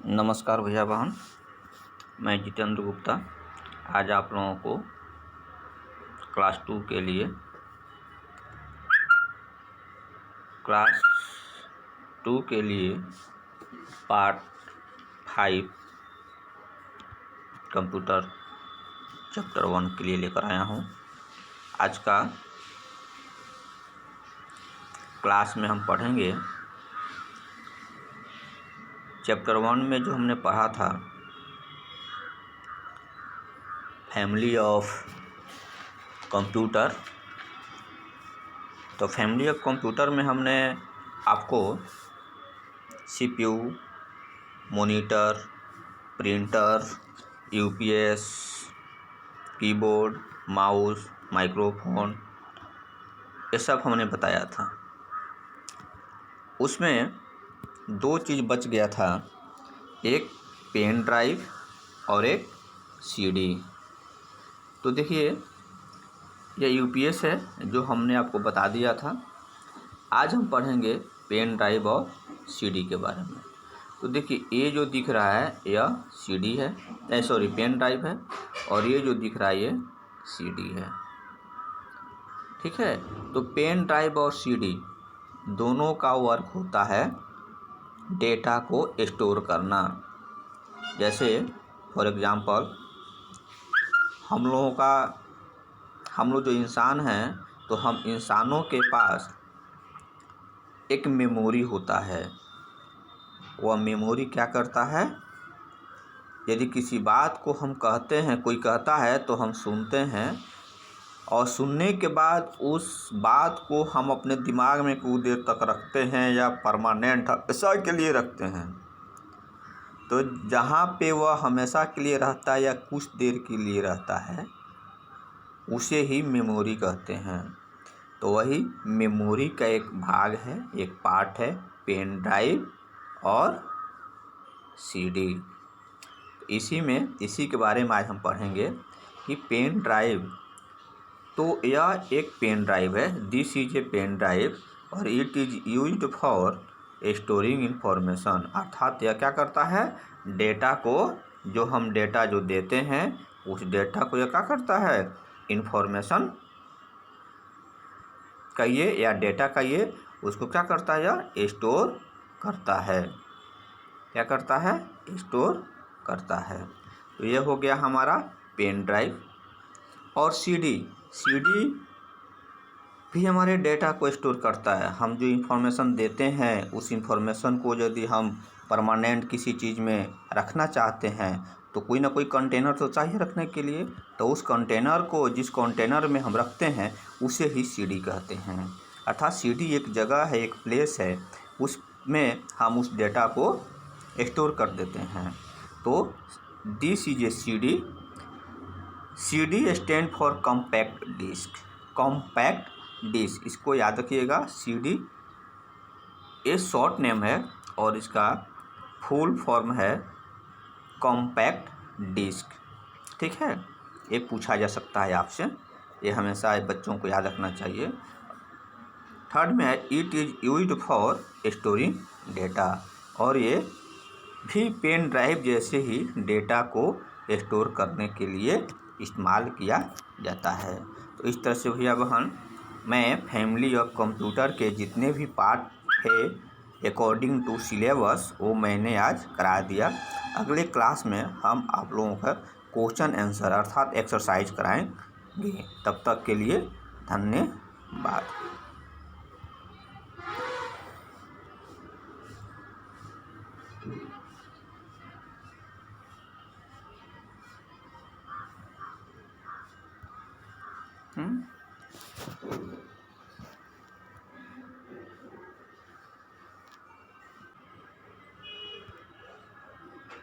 नमस्कार भैया बहन, मैं जितेंद्र गुप्ता आज आप लोगों को क्लास 2 के लिए पार्ट 5 कंप्यूटर चैप्टर 1 के लिए लेकर आया हूं। आज का क्लास में हम पढ़ेंगे चैप्टर 1 में जो हमने पढ़ा था फैमिली ऑफ कंप्यूटर। तो फैमिली ऑफ कंप्यूटर में हमने आपको CPU, monitor, printer, UPS, keyboard, mouse, microphone ये सब हमने बताया था। उसमें दो चीज़ बच गया था, एक पेन ड्राइव और एक CD। तो देखिए यह UPS है जो हमने आपको बता दिया था। आज हम पढ़ेंगे पेन ड्राइव और CD के बारे में। तो देखिए ये जो दिख रहा है यह CD है, पेन ड्राइव है, और ये जो दिख रहा है ये CD है। ठीक है, तो पेन ड्राइव और CD दोनों का वर्क होता है डेटा को स्टोर करना। जैसे फॉर एग्जांपल हम लोग जो इंसान हैं, तो हम इंसानों के पास एक मेमोरी होता है। वह मेमोरी क्या करता है, यदि किसी बात को हम कहते हैं, कोई कहता है तो हम सुनते हैं, और सुनने के बाद उस बात को हम अपने दिमाग में कुछ देर तक रखते हैं या परमानेंट हमेशा के लिए रखते हैं। तो जहाँ पे वह हमेशा के लिए रहता है या कुछ देर के लिए रहता है उसे ही मेमोरी कहते हैं। तो वही मेमोरी का एक भाग है, एक पार्ट है पेन ड्राइव और CD। इसी के बारे में आज हम पढ़ेंगे कि पेन ड्राइव, तो यह एक पेन ड्राइव है, this is a pen drive और it is used for storing information. अर्थात यह क्या करता है, डेटा को जो हम डेटा जो देते हैं उस डेटा को यह क्या करता है, इंफॉर्मेशन कहिए या डेटा कहिए, उसको क्या करता है, यह स्टोर करता है। क्या करता है, स्टोर करता है। तो यह हो गया हमारा पेन ड्राइव। और CD भी हमारे डेटा को स्टोर करता है। हम जो इंफॉर्मेशन देते हैं उस इंफॉर्मेशन को यदि हम परमानेंट किसी चीज़ में रखना चाहते हैं तो कोई ना कोई कंटेनर तो चाहिए रखने के लिए। तो उस कंटेनर को, जिस कंटेनर में हम रखते हैं उसे ही CD कहते हैं। अर्थात CD एक जगह है, एक प्लेस है, उसमें हम उस डेटा को स्टोर कर देते हैं। तो this is a CD stand for compact disc. Compact disc, इसको याद रखिएगा। CD ये शॉर्ट नेम है और इसका फुल फॉर्म है कॉम्पैक्ट डिस्क। ठीक है, ये पूछा जा सकता है आपसे, ये हमेशा बच्चों को याद रखना चाहिए। थर्ड में है it is used for storing data, और ये भी पेन ड्राइव जैसे ही डेटा को स्टोर करने के लिए इस्तेमाल किया जाता है। तो इस तरह से भैया बहन मैं फैमिली ऑफ कंप्यूटर के जितने भी पार्ट है अकॉर्डिंग टू सिलेबस वो मैंने आज करा दिया। अगले क्लास में हम आप लोगों का क्वेश्चन आंसर अर्थात एक्सरसाइज कराएंगे। तब तक के लिए धन्यवाद।